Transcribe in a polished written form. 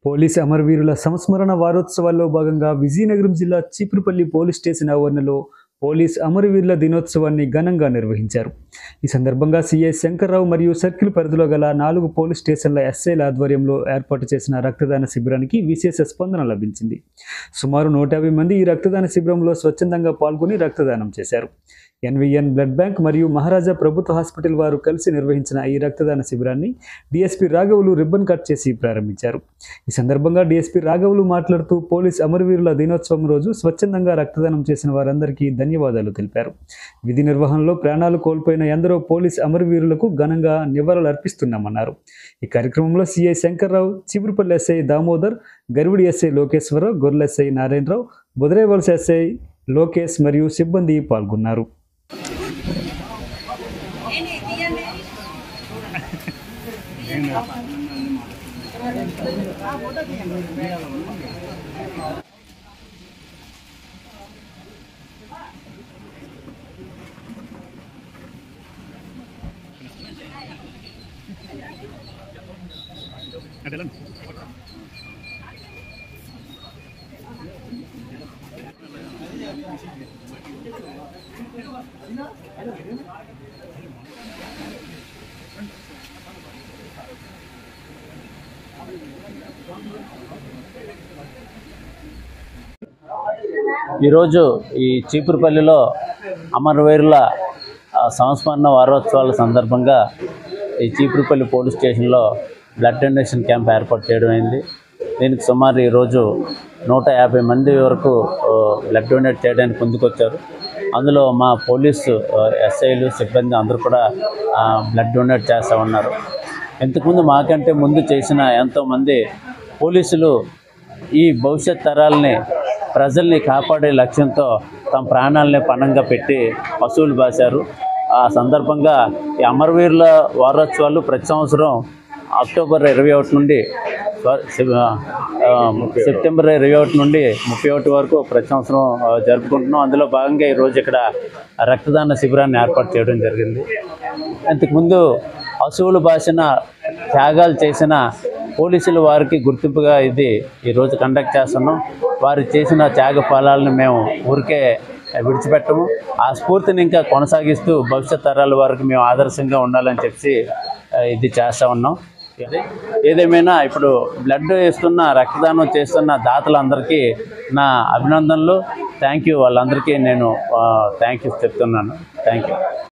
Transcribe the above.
Police అమరవీరుల సంస్మరణ వారోత్సవాల్లో భాగంగా విజయనగరం జిల్లా చీపురుపల్లి పోలీస్ స్టేషన్ ఆవరణలో పోలీస్ అమరవీరుల దినోత్సవాన్ని ఘనంగా నిర్వహించారు. ఈ సందర్భంగా సిఐ శంకర్రావు మరియు సర్కిల్ పరిధిలో గల 4 పోలీస్ స్టేషన్ల ఎస్ఐల ఆధ్వర్యంలో ఏర్పాటు చేసిన రక్తదాన శిబిరానికి విశేష స్పందన లభించింది. సుమారు 150 మంది ఈ రక్తదాన శిబిరంలో స్వచ్ఛందంగా పాల్గొని రక్తదానం చేశారు. ఎన్విఎన్ బ్లడ్ బ్యాంక్ మరియు మహారాజా ప్రభుత్వ హాస్పిటల్ వారు కలిసి నిర్వహించిన ఈ రక్తదాన శిబిరాన్ని డిఎస్పీ రాఘవులు రిబ్బన్ కట్ చేసి ప్రారంభించారు. ఈ సందర్భంగా డిఎస్పీ రాఘవులు మాట్లాడుతూ పోలీస్ అమరవీరుల దినోత్సవం రోజు స్వచ్ఛందంగా రక్తదానం చేసిన వారందరికీ ధన్యవాదాలు తెలిపారు. విధి నిర్వహణలో ప్రాణాలు కోల్పోయిన ఎందరో పోలీస్ అమరవీరులకు ఘనంగా నివాళులు అర్పిస్తున్నామన్నారు. ఈ కార్యక్రమంలో CI Shankarrao, Cheepurupalli SI Damodar, Garividi SI Lokeswararao, Gorrela SI Narayanarao, Budaravalasa SI Lokesh మరియు సిబ్బంది పాల్గొన్నారు. ఈరోజు ఈ చీపురుపల్లిలో అమరవీరుల సంస్మరణ వారోత్సవాల సందర్భంగా ఈ చీపురుపల్లి పోలీస్ స్టేషన్లో బ్లడ్ డొనేషన్ క్యాంప్ ఏర్పాటు చేయడం అయింది. దీనికి సుమారు ఈరోజు 150 మంది వరకు బ్లడ్ డొనేట్ చేయడానికి ముందుకొచ్చారు. అందులో మా పోలీసు ఎస్ఐలు, సిబ్బంది అందరూ కూడా బ్లడ్ డొనేట్ చేస్తూ ఉన్నారు. ఇంతకుముందు మాకంటే ముందు చేసిన ఎంతోమంది పోలీసులు ఈ భవిష్యత్ తరాలని, ప్రజల్ని కాపాడే లక్ష్యంతో తమ ప్రాణాలని పణంగా పెట్టి పశువులు బాశారు. ఆ సందర్భంగా ఈ అమరవీరుల వారోత్సవాలు ప్రతి సంవత్సరం అక్టోబర్ 21 నుండి సెప్టెంబర్ 21 నుండి 31 వరకు ప్రతి సంవత్సరం జరుపుకుంటున్నాం. అందులో భాగంగా ఈరోజు ఇక్కడ రక్తదాన శిబిరాన్ని ఏర్పాటు చేయడం జరిగింది. ఇంతకుముందు పశువులు బాసిన, త్యాగాలు చేసిన పోలీసులు వారికి గుర్తింపుగా ఇది ఈరోజు కండక్ట్ చేస్తున్నాం. వారు చేసిన త్యాగ ఫలాలను మేము ఊరికే విడిచిపెట్టము. ఆ స్ఫూర్తిని ఇంకా కొనసాగిస్తూ భవిష్యత్ తరాల వారికి మేము ఆదర్శంగా ఉండాలని చెప్పి ఇది చేస్తూ ఉన్నాం. ఏదేమైనా ఇప్పుడు బ్లడ్ ఇస్తున్న, రక్తదానం చేస్తున్న దాతలందరికీ నా అభినందనలు. Thank you. వాళ్ళందరికీ నేను థ్యాంక్ యూ చెప్తున్నాను. Thank you.